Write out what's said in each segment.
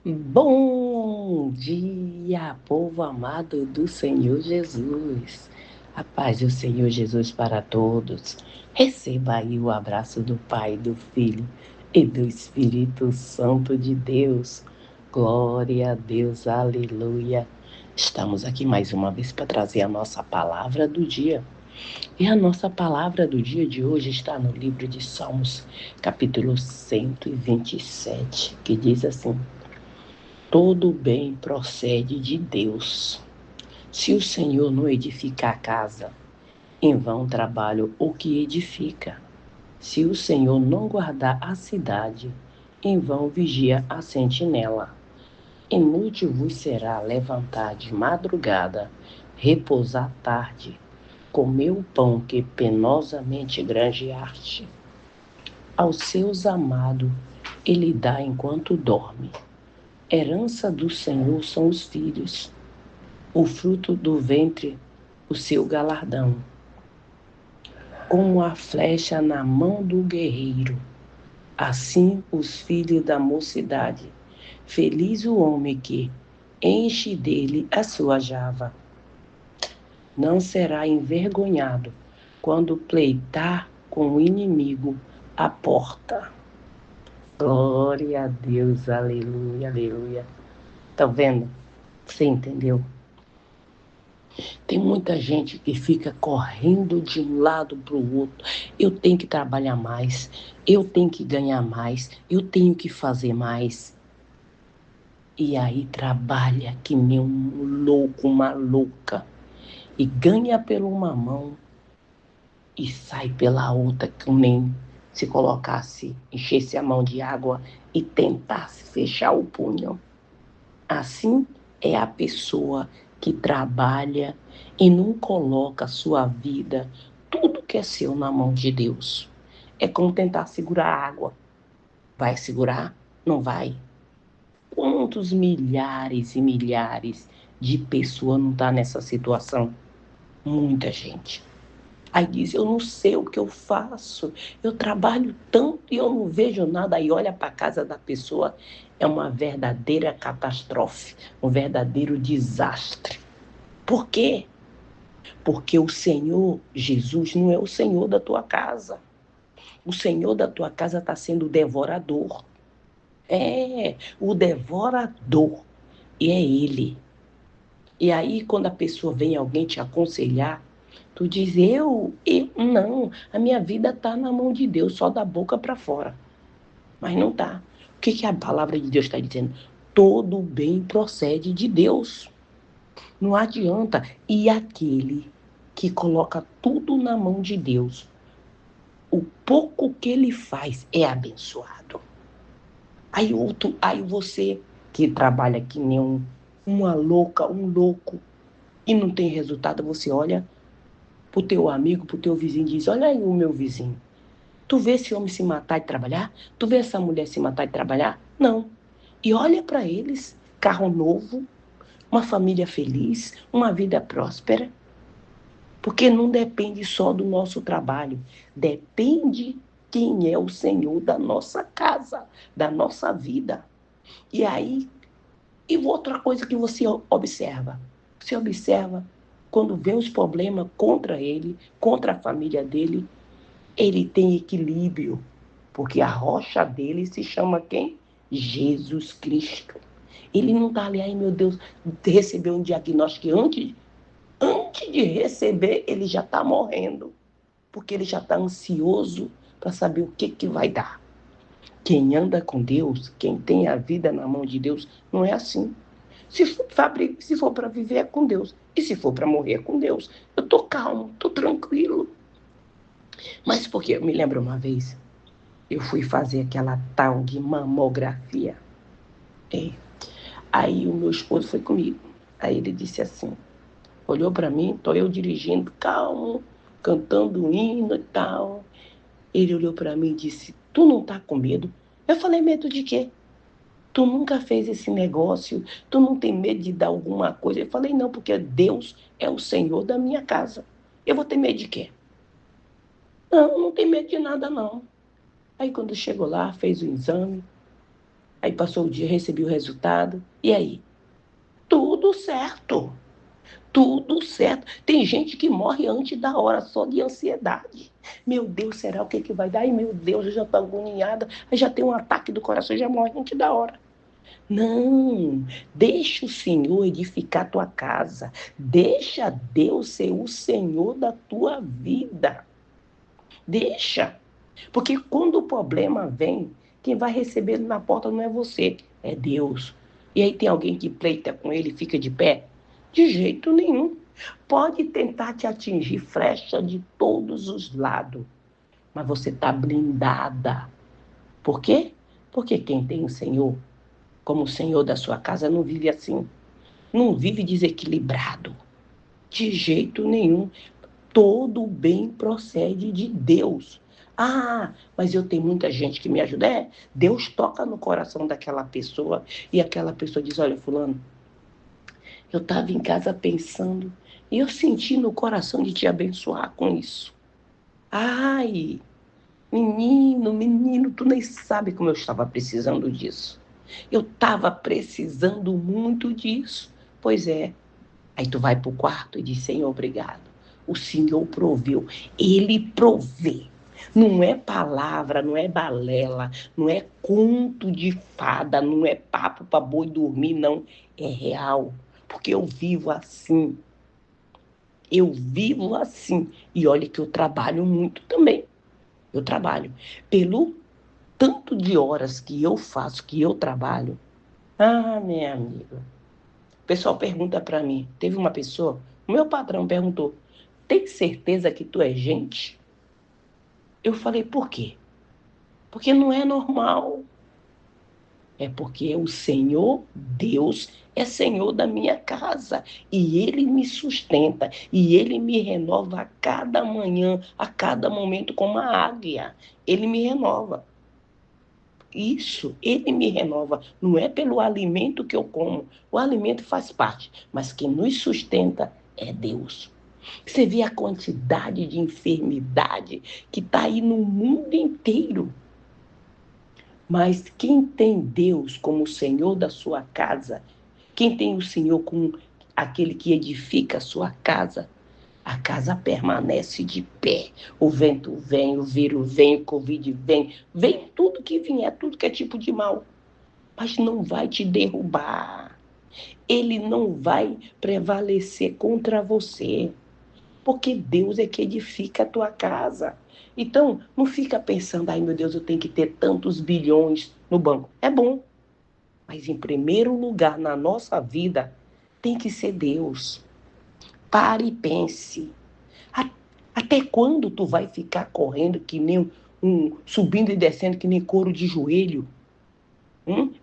Bom dia, povo amado do Senhor Jesus. A paz do Senhor Jesus para todos. Receba aí o abraço do Pai, do Filho e do Espírito Santo de Deus. Glória a Deus, aleluia. Estamos aqui mais uma vez para trazer a nossa palavra do dia. E a nossa palavra do dia de hoje está no livro de Salmos, capítulo 127, que diz assim: todo bem procede de Deus. Se o Senhor não edificar a casa, em vão trabalha o que edifica. Se o Senhor não guardar a cidade, em vão vigia a sentinela. Inútil vos será levantar de madrugada, repousar tarde, comer o pão que penosamente granjeaste. Aos seus amados ele dá enquanto dorme. Herança do Senhor são os filhos, o fruto do ventre, o seu galardão. Como a flecha na mão do guerreiro, assim os filhos da mocidade. Feliz o homem que enche dele a sua java. Não será envergonhado quando pleitar com o inimigo à porta. Glória a Deus, aleluia, aleluia. Tá vendo? Você entendeu? Tem muita gente que fica correndo de um lado para o outro. Eu tenho que trabalhar mais, eu tenho que ganhar mais, eu tenho que fazer mais. E aí trabalha que nem um louco, uma louca. E ganha pela uma mão e sai pela outra, que nem se colocasse, enchesse a mão de água e tentasse fechar o punho. Assim é a pessoa que trabalha e não coloca a sua vida, tudo que é seu, na mão de Deus. É como tentar segurar a água. Vai segurar? Não vai. Quantos milhares e milhares de pessoas não estão nessa situação? Muita gente. Aí diz, eu não sei o que eu faço, eu trabalho tanto e eu não vejo nada. Aí olha para a casa da pessoa, é uma verdadeira catástrofe, um verdadeiro desastre. Por quê? Porque o Senhor Jesus não é o Senhor da tua casa. O Senhor da tua casa está sendo o devorador. É, o devorador. E é Ele. E aí, quando a pessoa vem alguém te aconselhar, tu diz, não, a minha vida está na mão de Deus, só da boca para fora. Mas não está. O que a palavra de Deus está dizendo? Todo bem procede de Deus. Não adianta. E aquele que coloca tudo na mão de Deus, o pouco que ele faz é abençoado. Aí você que trabalha que nem uma louca, um louco, e não tem resultado, você olha pro teu amigo, pro teu vizinho e diz, olha aí o meu vizinho. Tu vê esse homem se matar e trabalhar? Tu vê essa mulher se matar e trabalhar? Não. E olha para eles, carro novo, uma família feliz, uma vida próspera. Porque não depende só do nosso trabalho, depende quem é o Senhor da nossa casa, da nossa vida. E aí, e outra coisa que você observa quando vê os problemas contra ele, contra a família dele, ele tem equilíbrio, porque a rocha dele se chama quem? Jesus Cristo. Ele não está ali, ai meu Deus, recebeu um diagnóstico que antes de receber, ele já está morrendo, porque ele já está ansioso para saber o que vai dar. Quem anda com Deus, quem tem a vida na mão de Deus, não é assim. Se for para viver, é com Deus. E se for para morrer, é com Deus. Eu estou calmo, estou tranquilo. Mas porque eu me lembro uma vez, eu fui fazer aquela tal de mamografia. É. Aí o meu esposo foi comigo. Aí ele disse assim, olhou para mim, tô eu dirigindo, calmo, cantando um hino e tal. Ele olhou para mim e disse, tu não tá com medo? Eu falei, medo de quê? Tu nunca fez esse negócio, tu não tem medo de dar alguma coisa? Eu falei, não, porque Deus é o Senhor da minha casa. Eu vou ter medo de quê? Não, não tem medo de nada, não. Aí quando chegou lá, fez o exame, Aí passou o dia, recebi o resultado. E aí? Tudo certo. Tudo certo. Tem gente que morre antes da hora só de ansiedade. Meu Deus, será o que vai dar? Ai, meu Deus, eu já estou agoniada. Aí já tem um ataque do coração, já morre antes da hora. Não, deixa o Senhor edificar tua casa. Deixa Deus ser o Senhor da tua vida. Deixa. Porque quando o problema vem, quem vai receber ele na porta não é você, é Deus. E aí tem alguém que pleita com ele e fica de pé? De jeito nenhum. Pode tentar te atingir flecha de todos os lados, mas você está blindada. Por quê? Porque quem tem o Senhor como Senhor da sua casa não vive assim. Não vive desequilibrado. De jeito nenhum. Todo bem procede de Deus. Ah, mas eu tenho muita gente que me ajuda. É, Deus toca no coração daquela pessoa e aquela pessoa diz, olha, fulano, eu estava em casa pensando e eu senti no coração de te abençoar com isso. Ai, menino, tu nem sabe como eu estava precisando disso. Eu estava precisando muito disso. Pois é. Aí tu vai pro quarto e diz, Senhor, obrigado. O Senhor proveu. Ele provê. Não é palavra, não é balela, não é conto de fada, não é papo para boi dormir, não. É real. Porque eu vivo assim. Eu vivo assim. E olha que eu trabalho muito também. Eu trabalho. Pelo tanto de horas que eu faço, que eu trabalho. Ah, minha amiga. O pessoal pergunta para mim. Teve uma pessoa, o meu patrão perguntou, tem certeza que tu é gente? Eu falei, por quê? Porque não é normal. É porque o Senhor, Deus, é Senhor da minha casa. E Ele me sustenta. E Ele me renova a cada manhã, a cada momento, como a águia. Ele me renova. Isso, Ele me renova. Não é pelo alimento que eu como. O alimento faz parte. Mas quem nos sustenta é Deus. Você vê a quantidade de enfermidade que está aí no mundo inteiro. Mas quem tem Deus como o Senhor da sua casa, quem tem o Senhor como aquele que edifica a sua casa, a casa permanece de pé. O vento vem, o vírus vem, o Covid vem, vem tudo que vier, tudo que é tipo de mal. Mas não vai te derrubar. Ele não vai prevalecer contra você. Porque Deus é que edifica a tua casa. Então, não fica pensando, ai meu Deus, eu tenho que ter tantos bilhões no banco. É bom, mas em primeiro lugar na nossa vida tem que ser Deus. Pare e pense. Até quando tu vai ficar correndo que nem subindo e descendo que nem couro de joelho?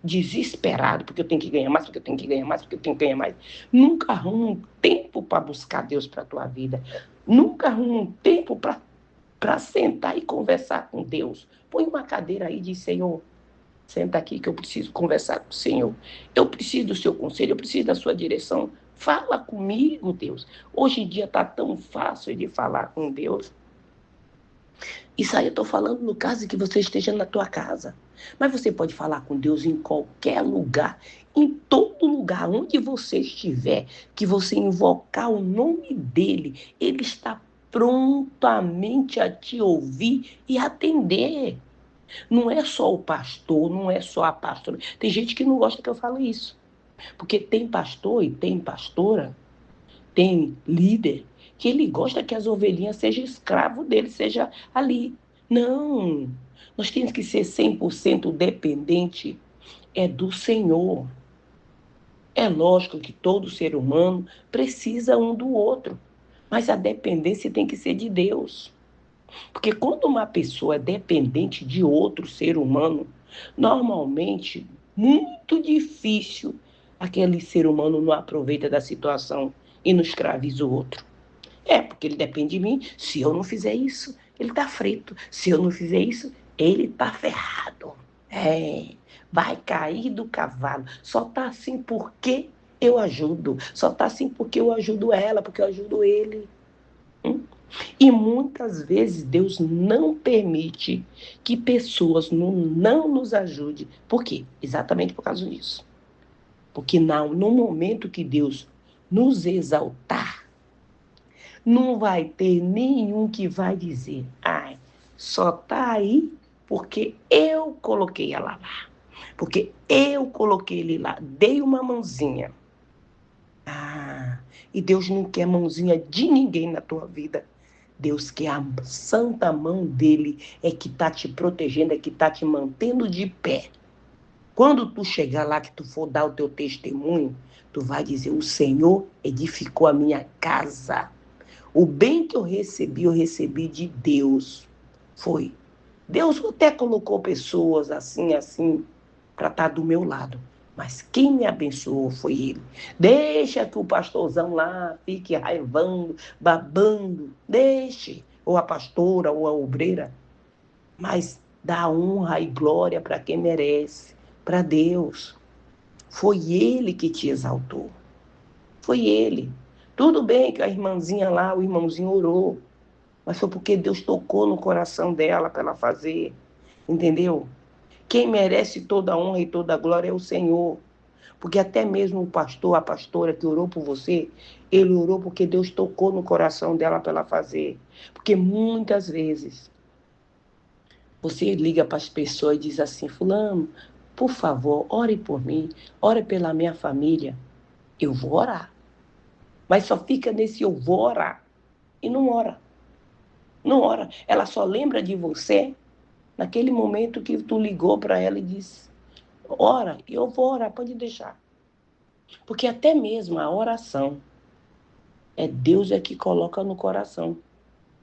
Desesperado, porque eu tenho que ganhar mais, porque eu tenho que ganhar mais, porque eu tenho que ganhar mais. Nunca arruma um tempo para buscar Deus para a tua vida. Nunca arruma um tempo para sentar e conversar com Deus. Põe uma cadeira aí e diz, Senhor, senta aqui que eu preciso conversar com o Senhor. Eu preciso do seu conselho, eu preciso da sua direção. Fala comigo, Deus. Hoje em dia está tão fácil de falar com Deus. Isso aí eu estou falando no caso de que você esteja na tua casa. Mas você pode falar com Deus em qualquer lugar, em todo lugar, onde você estiver, que você invocar o nome dele, ele está prontamente a te ouvir e atender. Não é só o pastor, não é só a pastora. Tem gente que não gosta que eu fale isso. Porque tem pastor e tem pastora, tem líder, que ele gosta que as ovelhinhas sejam escravo dele, seja ali. Não, nós temos que ser 100% dependente do Senhor. É lógico que todo ser humano precisa um do outro, mas a dependência tem que ser de Deus. Porque quando uma pessoa é dependente de outro ser humano, normalmente, muito difícil aquele ser humano não aproveita da situação e não escraviza o outro. É, porque ele depende de mim. Se eu não fizer isso, ele tá frito. Se eu não fizer isso, ele tá ferrado. É, vai cair do cavalo. Só tá assim porque eu ajudo. Só tá assim porque eu ajudo ela, porque eu ajudo ele. E muitas vezes Deus não permite que pessoas não nos ajudem. Por quê? Exatamente por causa disso. Porque no momento que Deus nos exaltar, não vai ter nenhum que vai dizer, ai, só tá aí porque eu coloquei ela lá. Porque eu coloquei ele lá, dei uma mãozinha. Ah, e Deus não quer mãozinha de ninguém na tua vida. Deus quer a santa mão dele, é que está te protegendo, é que está te mantendo de pé. Quando tu chegar lá, que tu for dar o teu testemunho, tu vai dizer, o Senhor edificou a minha casa. O bem que eu recebi de Deus. Foi. Deus até colocou pessoas assim, assim, para estar do meu lado. Mas quem me abençoou foi ele. Deixa que o pastorzão lá fique raivando, babando. Deixe. Ou a pastora, ou a obreira. Mas dá honra e glória para quem merece. Para Deus. Foi ele que te exaltou. Foi ele. Tudo bem que a irmãzinha lá, o irmãozinho orou. Mas foi porque Deus tocou no coração dela para ela fazer. Entendeu? Quem merece toda a honra e toda a glória é o Senhor. Porque até mesmo o pastor, a pastora que orou por você, ele orou porque Deus tocou no coração dela para ela fazer. Porque muitas vezes você liga para as pessoas e diz assim, fulano, por favor, ore por mim, ore pela minha família. Eu vou orar. Mas só fica nesse eu vou orar. E não ora. Não ora. Ela só lembra de você naquele momento que tu ligou para ela e disse, ora, eu vou orar, pode deixar. Porque até mesmo a oração é Deus que coloca no coração.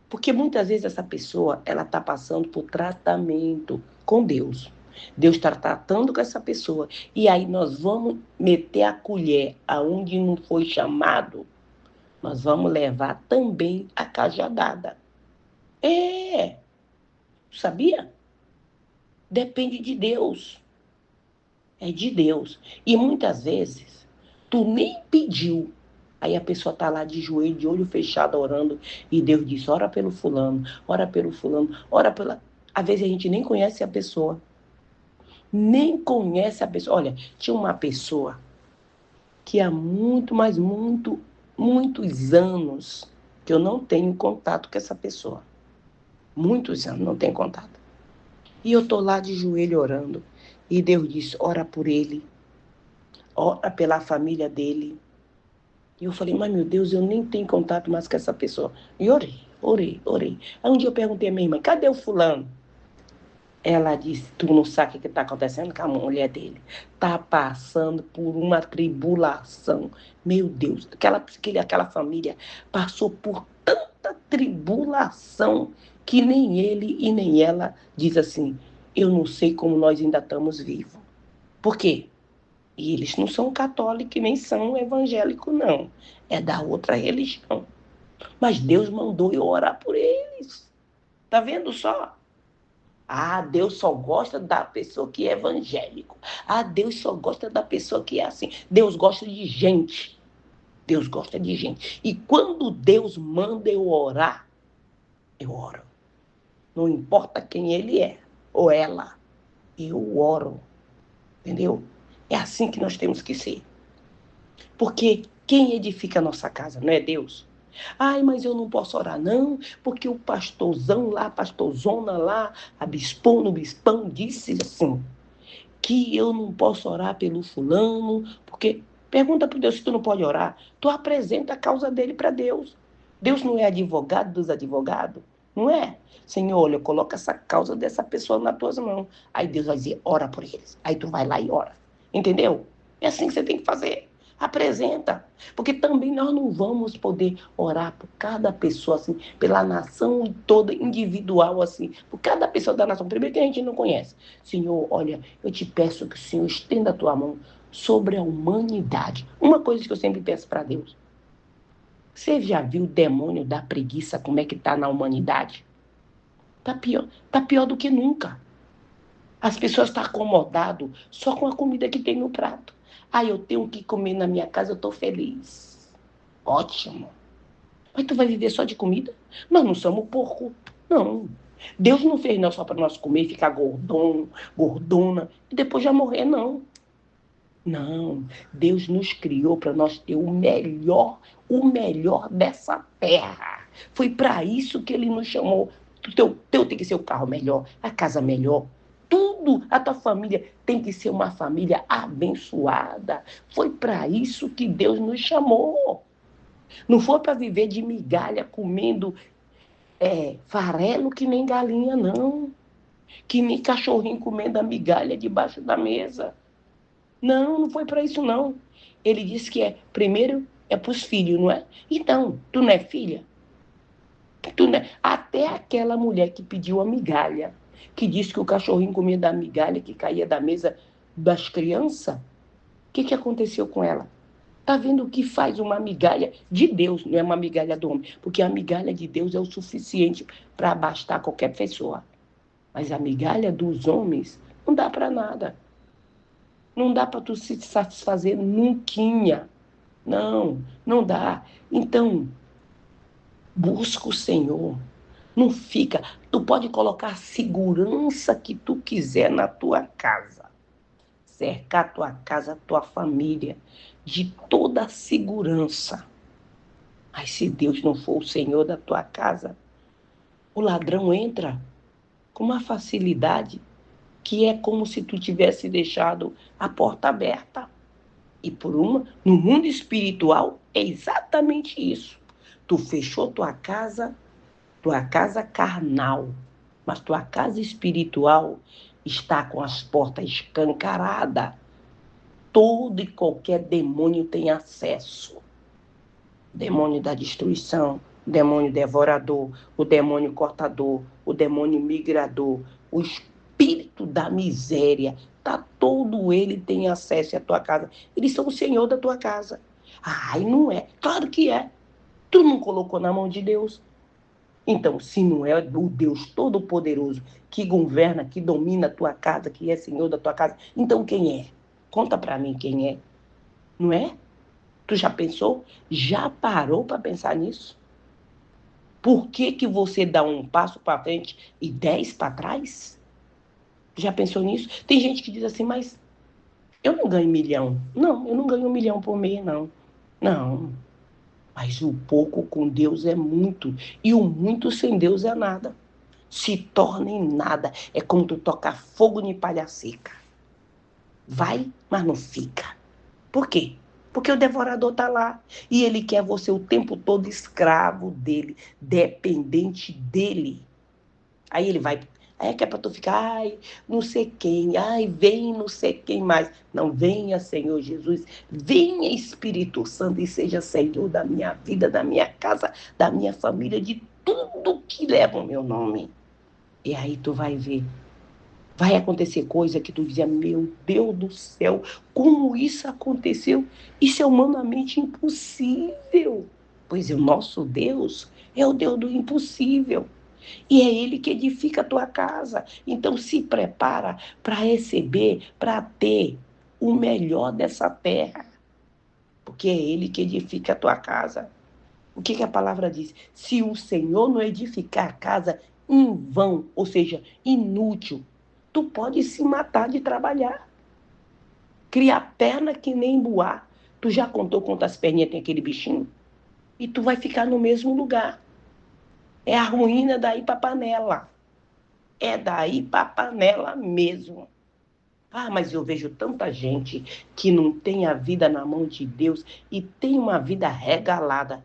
Porque muitas vezes essa pessoa, ela está passando por tratamento com Deus. Deus está tratando com essa pessoa. E aí nós vamos meter a colher aonde não foi chamado, nós vamos levar também a cajadada. É, sabia? Depende de Deus. É de Deus. E muitas vezes, tu nem pediu. Aí a pessoa está lá de joelho, de olho fechado, orando. E Deus diz, ora pelo fulano, ora pelo fulano, ora pela... Às vezes a gente nem conhece a pessoa. Nem conhece a pessoa. Olha, tinha uma pessoa que há muitos anos que eu não tenho contato com essa pessoa. Muitos anos não tenho contato. E eu estou lá de joelho orando. E Deus disse, ora por ele, ora pela família dele. E eu falei, mas meu Deus, eu nem tenho contato mais com essa pessoa. E orei. Aí um dia eu perguntei à minha irmã, cadê o fulano? Ela disse, tu não sabe o que está acontecendo com a mulher dele. Está passando por uma tribulação. Meu Deus, aquela família passou por tanta tribulação que nem ele e nem ela diz assim, eu não sei como nós ainda estamos vivos. Por quê? E eles não são católicos nem são evangélicos, não. É da outra religião. Mas Deus mandou eu orar por eles. Tá vendo só? Ah, Deus só gosta da pessoa que é evangélico. Ah, Deus só gosta da pessoa que é assim. Deus gosta de gente. Deus gosta de gente. E quando Deus manda eu orar, eu oro. Não importa quem ele é ou ela. Eu oro. Entendeu? É assim que nós temos que ser. Porque quem edifica a nossa casa não é Deus? Ai, mas eu não posso orar, não, porque o pastorzão lá, a pastorzona lá, a bispona, o bispão disse assim, que eu não posso orar pelo fulano, porque pergunta para Deus se tu não pode orar, tu apresenta a causa dele para Deus. Deus não é advogado dos advogados? Não é? Senhor, olha, coloca essa causa dessa pessoa nas tuas mãos. Aí Deus vai dizer, ora por eles. Aí tu vai lá e ora. Entendeu? É assim que você tem que fazer. Apresenta. Porque também nós não vamos poder orar por cada pessoa, assim, pela nação toda, individual, assim, por cada pessoa da nação. Primeiro que a gente não conhece. Senhor, olha, eu te peço que o Senhor estenda a tua mão sobre a humanidade. Uma coisa que eu sempre peço para Deus. Você já viu o demônio da preguiça, como é que está na humanidade? Tá pior do que nunca. As pessoas estão acomodadas só com a comida que tem no prato. Ah, eu tenho que comer na minha casa, eu estou feliz. Ótimo. Mas tu vai viver só de comida? Nós não somos porco, não. Deus não fez nós só para nós comer e ficar gordão, gordona, e depois já morrer, não. Não, Deus nos criou para nós ter o melhor dessa terra. Foi para isso que Ele nos chamou. Teu tem que ser o carro melhor, a casa melhor. Tudo, a tua família tem que ser uma família abençoada. Foi para isso que Deus nos chamou. Não foi para viver de migalha comendo farelo que nem galinha, não. Que nem cachorrinho comendo a migalha debaixo da mesa. Não, não foi para isso, não. Ele disse que primeiro é para os filhos, não é? Então, tu não é filha? Até aquela mulher que pediu a migalha, que disse que o cachorrinho comia da migalha que caía da mesa das crianças, o que aconteceu com ela? Está vendo o que faz uma migalha de Deus, não é uma migalha do homem, porque a migalha de Deus é o suficiente para abastar qualquer pessoa. Mas a migalha dos homens não dá para nada. Não dá para tu se satisfazer nunca. Não, não dá. Então, busca o Senhor. Não fica. Tu pode colocar a segurança que tu quiser na tua casa. Cercar a tua casa, a tua família, de toda a segurança. Mas se Deus não for o Senhor da tua casa, o ladrão entra com uma facilidade que é como se tu tivesse deixado a porta aberta. E no mundo espiritual, é exatamente isso. Tu fechou tua casa carnal, mas tua casa espiritual está com as portas escancaradas. Todo e qualquer demônio tem acesso. Demônio da destruição, o demônio devorador, o demônio cortador, o demônio migrador, o espírito da miséria, todo ele tem acesso à tua casa. Eles são o senhor da tua casa. Ai, não é? Claro que é. Tu não colocou na mão de Deus. Então, se não é o Deus Todo-Poderoso que governa, que domina a tua casa, que é senhor da tua casa, então quem é? Conta para mim quem é. Não é? Tu já pensou? Já parou para pensar nisso? Por que você dá um passo para frente e 10 para trás? Já pensou nisso? Tem gente que diz assim, mas eu não ganho 1 milhão. Não, eu não ganho 1 milhão por mês, não. Não. Mas o pouco com Deus é muito. E o muito sem Deus é nada. Se torna em nada. É como tu tocar fogo em palha seca. Vai, mas não fica. Por quê? Porque o devorador está lá. E ele quer você o tempo todo escravo dele, dependente dele. Aí ele vai. Aí é que é para tu ficar, ai, não sei quem, ai, vem não sei quem mais. Não, venha, Senhor Jesus, venha, Espírito Santo, e seja Senhor da minha vida, da minha casa, da minha família, de tudo que leva o meu nome. E aí tu vai ver. Vai acontecer coisa que tu dizia, meu Deus do céu, como isso aconteceu? Isso é humanamente impossível. Pois é, o nosso Deus é o Deus do impossível. E é Ele que edifica a tua casa. Então se prepara para receber, para ter o melhor dessa terra. Porque é Ele que edifica a tua casa. O que a palavra diz? Se o Senhor não edificar a casa, em vão, ou seja, inútil, tu pode se matar de trabalhar. Criar perna que nem boar. Tu já contou quantas perninhas tem aquele bichinho? E tu vai ficar no mesmo lugar. É a ruína daí para panela. É daí para panela mesmo. Ah, mas eu vejo tanta gente que não tem a vida na mão de Deus e tem uma vida regalada.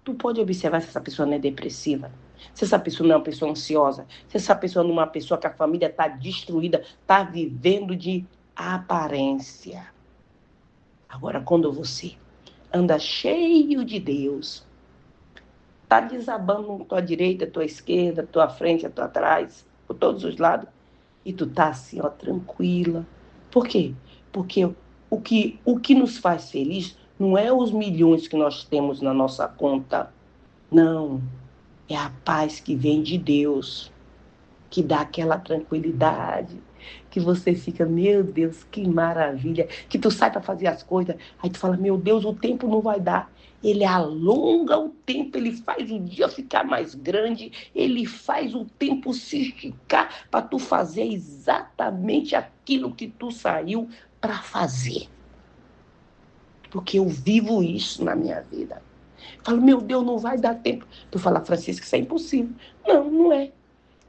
Tu pode observar se essa pessoa não é depressiva, se essa pessoa não é uma pessoa ansiosa, se essa pessoa não é uma pessoa que a família está destruída, está vivendo de aparência. Agora, quando você anda cheio de Deus, está desabando à tua direita, à tua esquerda, à tua frente, à tua trás, por todos os lados, e tu tá assim, ó, tranquila. Por quê? Porque o que nos faz feliz não é os milhões que nós temos na nossa conta. Não. É a paz que vem de Deus, que dá aquela tranquilidade. que você fica, meu Deus, que maravilha, que tu sai para fazer as coisas, aí tu fala, meu Deus, o tempo não vai dar. Ele alonga o tempo, ele faz o dia ficar mais grande, ele faz o tempo se esticar para tu fazer exatamente aquilo que tu saiu para fazer. Porque eu vivo isso na minha vida. Falo, meu Deus, não vai dar tempo. Tu fala, Francisca, isso é impossível. Não, não é.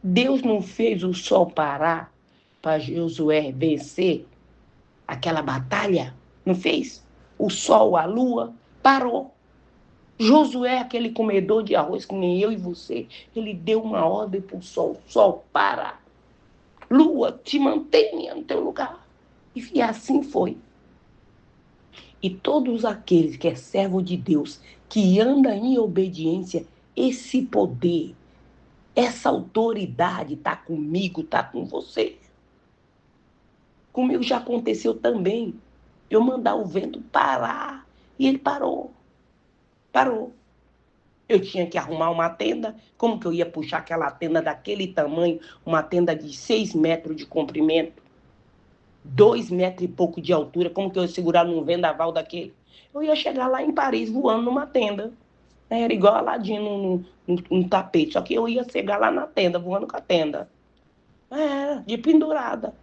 Deus não fez o sol parar para Josué vencer aquela batalha? Não fez? O sol, a lua, parou. Josué, aquele comedor de arroz que nem eu e você, ele deu uma ordem para o sol. Sol, para. Lua, te mantenha no teu lugar. E assim foi. E todos aqueles que é servo de Deus, que anda em obediência, esse poder, essa autoridade está comigo, está com você. Comigo já aconteceu também. Eu mandar o vento parar. E ele parou. Parou. Eu tinha que arrumar uma tenda. Como que eu ia puxar aquela tenda daquele tamanho? Uma tenda de 6 metros de comprimento. 2 metros e pouco de altura. Como que eu ia segurar num vendaval daquele? Eu ia chegar lá em Paris voando numa tenda. Era igual a Aladino num tapete. Só que eu ia chegar lá na tenda, voando com a tenda. De pendurada.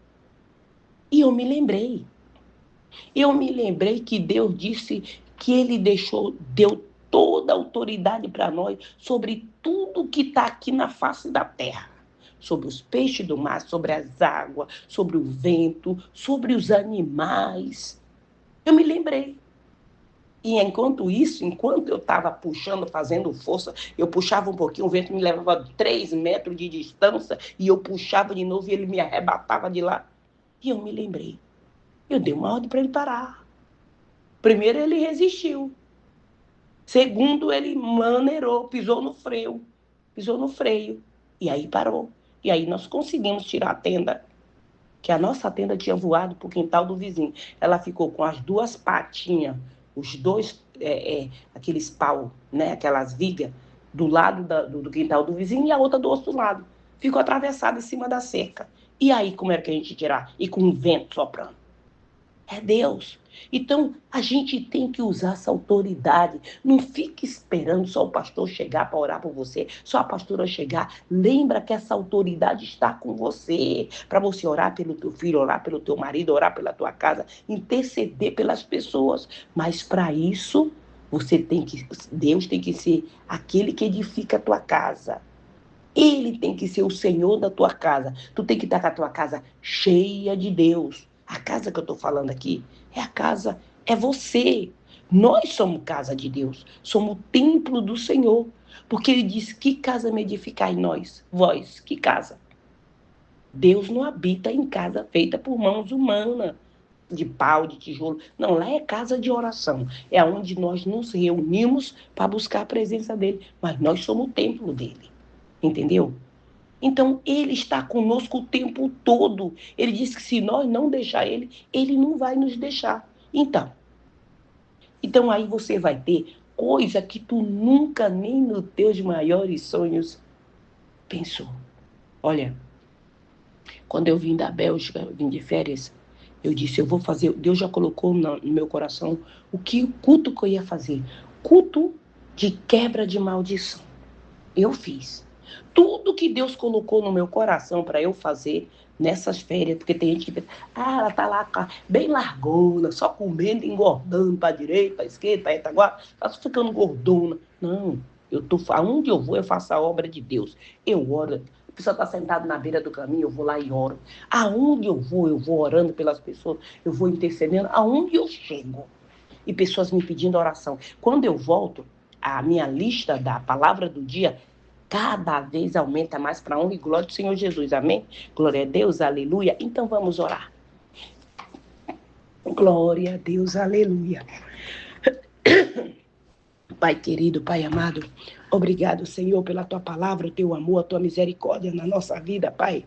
E eu me lembrei. Que Deus disse que ele deu toda a autoridade para nós sobre tudo que está aqui na face da terra. Sobre os peixes do mar, sobre as águas, sobre o vento, sobre os animais. Eu me lembrei. E enquanto eu estava puxando, fazendo força, eu puxava um pouquinho, o vento me levava 3 metros de distância, e eu puxava de novo e ele me arrebatava de lá. E eu me lembrei. Eu dei uma ordem para ele parar. Primeiro, ele resistiu. Segundo, ele maneirou, pisou no freio. E aí parou. E aí nós conseguimos tirar a tenda, que a nossa tenda tinha voado para o quintal do vizinho. Ela ficou com as 2 patinhas, os 2, aqueles pau, né, aquelas vigas, do lado do quintal do vizinho e a outra do outro lado. Ficou atravessada em cima da cerca. E aí, como era que a gente ia tirar? E com o vento soprando. É Deus. Então, a gente tem que usar essa autoridade. Não fique esperando só o pastor chegar para orar por você, só a pastora chegar. Lembra que essa autoridade está com você, para você orar pelo teu filho, orar pelo teu marido, orar pela tua casa, interceder pelas pessoas. Mas para isso, Deus tem que ser aquele que edifica a tua casa. Ele tem que ser o Senhor da tua casa. Tu tem que estar com a tua casa cheia de Deus. A casa que eu estou falando aqui é você. Nós somos casa de Deus. Somos o templo do Senhor. Porque ele diz, que casa me edificai nós? Vós, que casa? Deus não habita em casa feita por mãos humanas, de pau, de tijolo. Não, lá é casa de oração. É onde nós nos reunimos para buscar a presença dele. Mas nós somos o templo dele. Entendeu? Então, ele está conosco o tempo todo. Ele diz que se nós não deixar ele, ele não vai nos deixar. Então aí você vai ter coisa que tu nunca nem nos teus maiores sonhos pensou. Olha, quando eu vim da Bélgica, eu vim de férias, eu disse, eu vou fazer, Deus já colocou no meu coração o culto que eu ia fazer. Culto de quebra de maldição. Eu fiz. Tudo que Deus colocou no meu coração para eu fazer nessas férias, porque tem gente que pensa, ela tá lá bem largona, só comendo, engordando para a direita, para a esquerda, para a retaguarda, tá só ficando gordona. Não, aonde eu vou, eu faço a obra de Deus. Eu oro, a pessoa está sentada na beira do caminho, eu vou lá e oro. Aonde eu vou orando pelas pessoas, eu vou intercedendo, aonde eu chego. E pessoas me pedindo oração. Quando eu volto, a minha lista da palavra do dia cada vez aumenta mais para a honra e glória do Senhor Jesus. Amém? Glória a Deus, aleluia. Então vamos orar. Glória a Deus, aleluia. Pai querido, Pai amado, obrigado, Senhor, pela tua palavra, o teu amor, a tua misericórdia na nossa vida, Pai.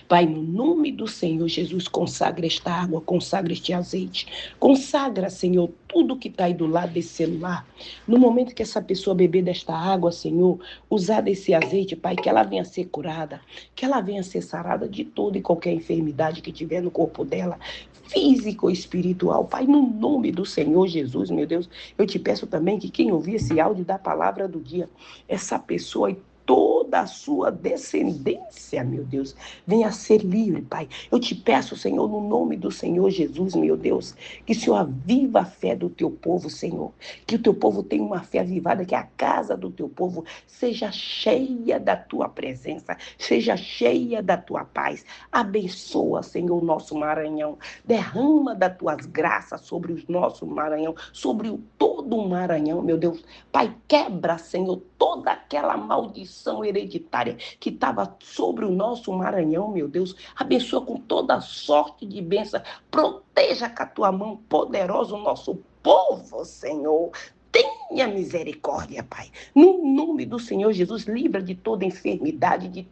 Pai, no nome do Senhor Jesus, consagra esta água, consagra este azeite. Consagra, Senhor, tudo que está aí do lado desse celular. No momento que essa pessoa beber desta água, Senhor, usar desse azeite, Pai, que ela venha ser curada, que ela venha ser sarada de toda e qualquer enfermidade que tiver no corpo dela, físico ou espiritual. Pai, no nome do Senhor Jesus, meu Deus, eu te peço também que quem ouvir esse áudio da palavra do dia, essa pessoa e toda a sua descendência, meu Deus, venha ser livre, Pai. Eu te peço, Senhor, no nome do Senhor Jesus, meu Deus, que o Senhor aviva a fé do teu povo, Senhor. Que o teu povo tenha uma fé avivada, que a casa do teu povo seja cheia da tua presença, seja cheia da tua paz. Abençoa, Senhor, o nosso Maranhão. Derrama das tuas graças sobre o nosso Maranhão, sobre todo o Maranhão, meu Deus. Pai, quebra, Senhor, toda aquela maldição hereditária que estava sobre o nosso Maranhão, meu Deus. Abençoa com toda sorte de bênção. Proteja com a tua mão poderosa o nosso povo, Senhor. Tenha misericórdia, Pai. No nome do Senhor Jesus, livra de toda enfermidade, de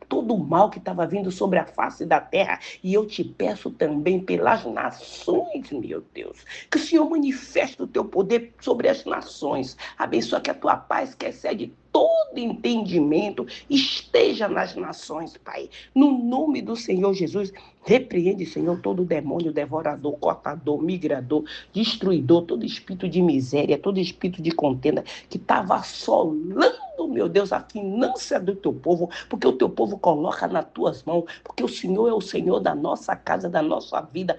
todo o mal que estava vindo sobre a face da terra. E eu te peço também pelas nações, meu Deus, que o Senhor manifeste o teu poder sobre as nações. Abençoa que a tua paz, que excede todo entendimento, esteja nas nações, Pai. No nome do Senhor Jesus, repreende, Senhor, todo demônio, devorador, cortador, migrador, destruidor, todo espírito de miséria, todo espírito de contenda que estava assolando, meu Deus, a finança do teu povo, porque o teu povo coloca nas tuas mãos, porque o Senhor é o Senhor da nossa casa, da nossa vida.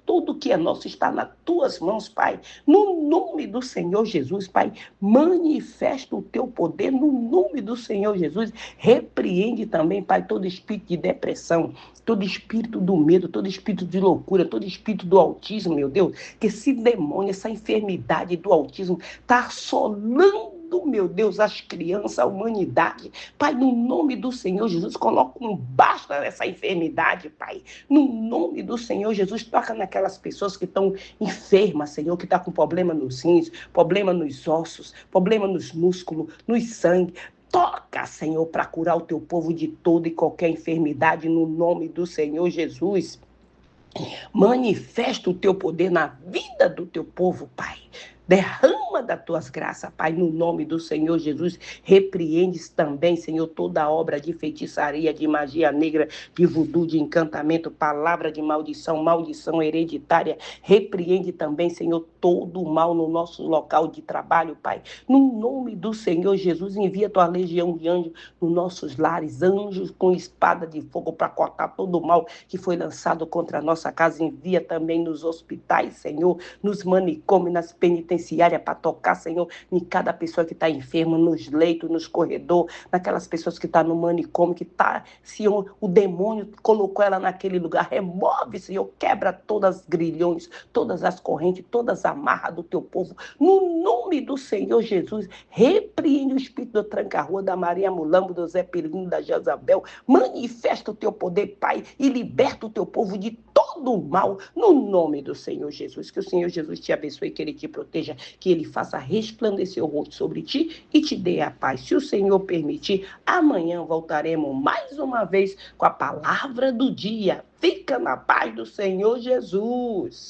Tudo que é nosso está nas tuas mãos, Pai. No nome do Senhor Jesus, Pai, manifesta o teu poder no nome do Senhor Jesus. Repreende também, Pai, todo espírito de depressão, todo espírito do medo, todo espírito de loucura, todo espírito do autismo, meu Deus, que esse demônio, essa enfermidade do autismo está assolando, meu Deus, as crianças, a humanidade. Pai, no nome do Senhor Jesus, coloca um basta nessa enfermidade, Pai. No nome do Senhor Jesus, toca naquelas pessoas que estão enfermas, Senhor, que estão com problema nos rins, problema nos ossos, problema nos músculos, nos sangue. Toca, Senhor, para curar o teu povo de toda e qualquer enfermidade, no nome do Senhor Jesus. Manifesta o teu poder na vida do teu povo, Pai. Derrama das tuas graças, Pai, no nome do Senhor Jesus. Repreendes também, Senhor, toda obra de feitiçaria, de magia negra, de voodoo, de encantamento, palavra de maldição, maldição hereditária. Repreende também, Senhor, todo o mal no nosso local de trabalho, Pai. No nome do Senhor Jesus, envia tua legião de anjos nos nossos lares, anjos com espada de fogo para cortar todo o mal que foi lançado contra a nossa casa. Envia também nos hospitais, Senhor, nos manicômios, nas penitenciárias, para tocar, Senhor, em cada pessoa que está enferma, nos leitos, nos corredores, naquelas pessoas que estão no manicômio, que está, Senhor, o demônio colocou ela naquele lugar. Remove, Senhor, quebra todas as grilhões, todas as correntes, todas as amarras do teu povo. No nome do Senhor Jesus, repreende o espírito do tranca-rua, da Maria Mulambo, do Zé Pelino, da Jezabel. Manifesta o teu poder, Pai, e liberta o teu povo de todo o mal, no nome do Senhor Jesus. Que o Senhor Jesus te abençoe, que Ele te proteja, que Ele faça resplandecer o rosto sobre ti e te dê a paz. Se o Senhor permitir, amanhã voltaremos mais uma vez com a palavra do dia. Fica na paz do Senhor Jesus.